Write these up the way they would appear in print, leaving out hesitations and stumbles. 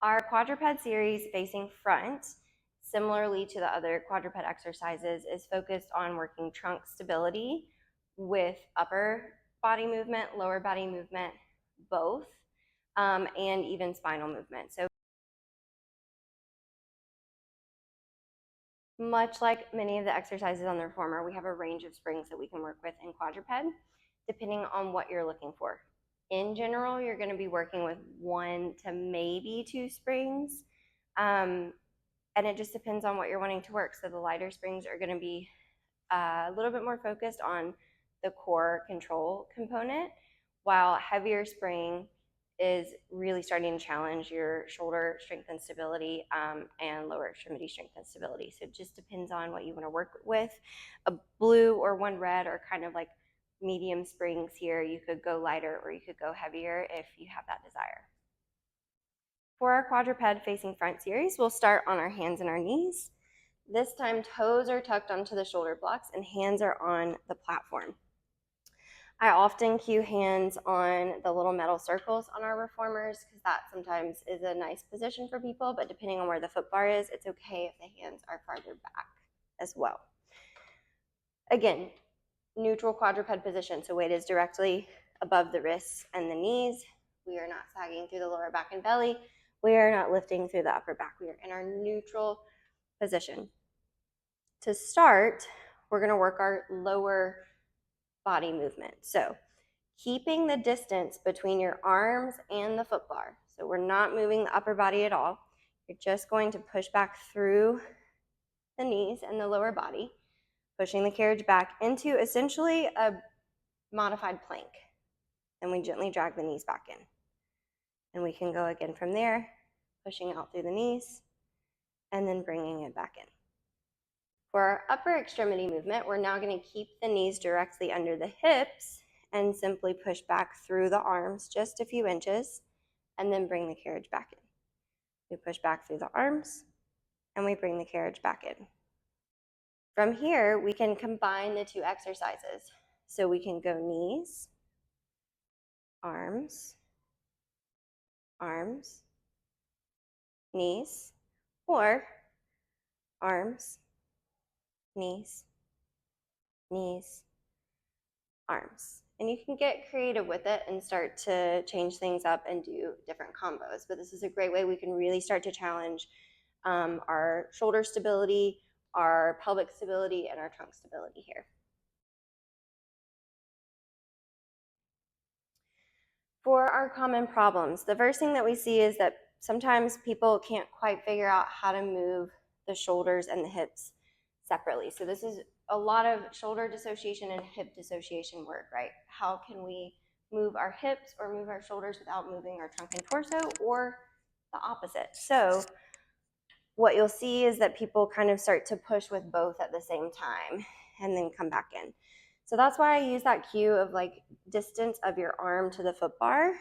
Our quadruped series facing front, similarly to the other quadruped exercises, is focused on working trunk stability with upper body movement, lower body movement, both, and even spinal movement. So much like many of the exercises on the reformer, we have a range of springs that we can work with in quadruped, depending on what you're looking for. In general, you're going to be working with 1 to maybe 2 springs, and it just depends on what you're wanting to work. So the lighter springs are going to be a little bit more focused on the core control component, while heavier spring is really starting to challenge your shoulder strength and stability, and lower extremity strength and stability. So it just depends on what you want to work with. A blue or 1 red are kind of like medium springs here. You could go lighter or you could go heavier if you have that desire. For our quadruped facing front series, we'll start on our hands and our knees. This time, toes are tucked onto the shoulder blocks and hands are on the platform. I often cue hands on the little metal circles on our reformers because that sometimes is a nice position for people, but depending on where the foot bar is, it's okay if the hands are farther back as well. Again, neutral quadruped position, so weight is directly above the wrists and the knees. We are not sagging through the lower back and belly. We are not lifting through the upper back. We are in our neutral position. To start, we're going to work our lower body movement. So keeping the distance between your arms and the foot bar. So we're not moving the upper body at all. You're just going to push back through the knees and the lower body, pushing the carriage back into essentially a modified plank. And we gently drag the knees back in. And we can go again from there, pushing out through the knees and then bringing it back in. For our upper extremity movement, we're now going to keep the knees directly under the hips and simply push back through the arms just a few inches and then bring the carriage back in. We push back through the arms and we bring the carriage back in. From here, we can combine the 2 exercises. So we can go knees, arms, arms, knees, or arms, knees, knees, arms. And you can get creative with it and start to change things up and do different combos. But this is a great way we can really start to challenge our shoulder stability, our pelvic stability, and our trunk stability here. For our common problems, the first thing that we see is that sometimes people can't quite figure out how to move the shoulders and the hips separately. So this is a lot of shoulder dissociation and hip dissociation work, right? How can we move our hips or move our shoulders without moving our trunk and torso, or the opposite? So what you'll see is that people kind of start to push with both at the same time and then come back in. So that's why I use that cue of like distance of your arm to the foot bar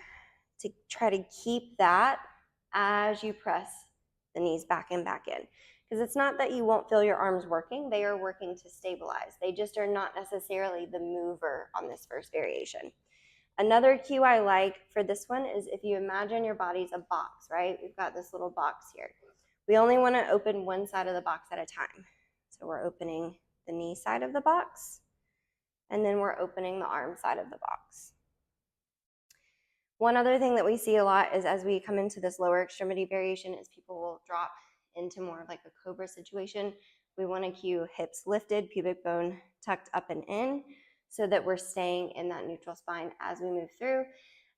to try to keep that as you press the knees back and back in. Because it's not that you won't feel your arms working, they are working to stabilize. They just are not necessarily the mover on this first variation. Another cue I like for this one is if you imagine your body's a box, right? We've got this little box here. We only want to open one side of the box at a time. So we're opening the knee side of the box, and then we're opening the arm side of the box. One other thing that we see a lot is as we come into this lower extremity variation is people will drop into more of like a cobra situation. We want to cue hips lifted, pubic bone tucked up and in, so that we're staying in that neutral spine as we move through.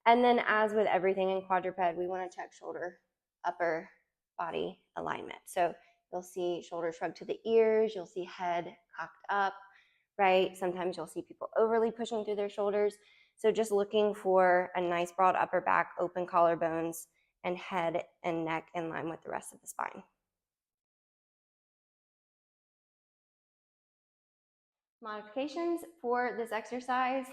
And then as with everything in quadruped, we want to check shoulder, upper body alignment. So you'll see shoulders shrug to the ears, you'll see head cocked up, right? Sometimes you'll see people overly pushing through their shoulders. So just looking for a nice broad upper back, open collarbones, and head and neck in line with the rest of the spine. Modifications for this exercise.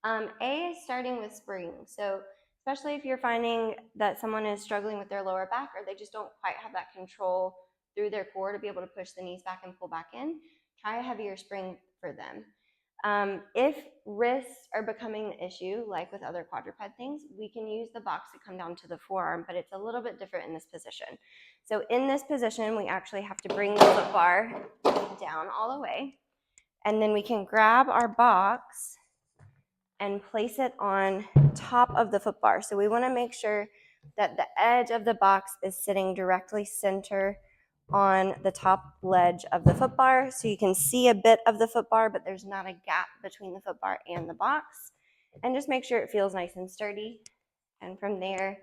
A is starting with spring. So especially if you're finding that someone is struggling with their lower back or they just don't quite have that control through their core to be able to push the knees back and pull back in, try a heavier spring for them. If wrists are becoming an issue, like with other quadruped things, we can use the box to come down to the forearm, but it's a little bit different in this position. So in this position, we actually have to bring the foot bar down all the way, and then we can grab our box and place it on top of the foot bar. So we want to make sure that the edge of the box is sitting directly center on the top ledge of the foot bar. So you can see a bit of the foot bar, but there's not a gap between the foot bar and the box. And just make sure it feels nice and sturdy. And from there,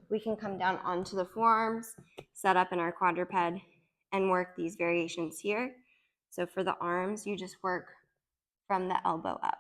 we can come down onto the forearms, set up in our quadruped, and work these variations here. So for the arms, you just work from the elbow up.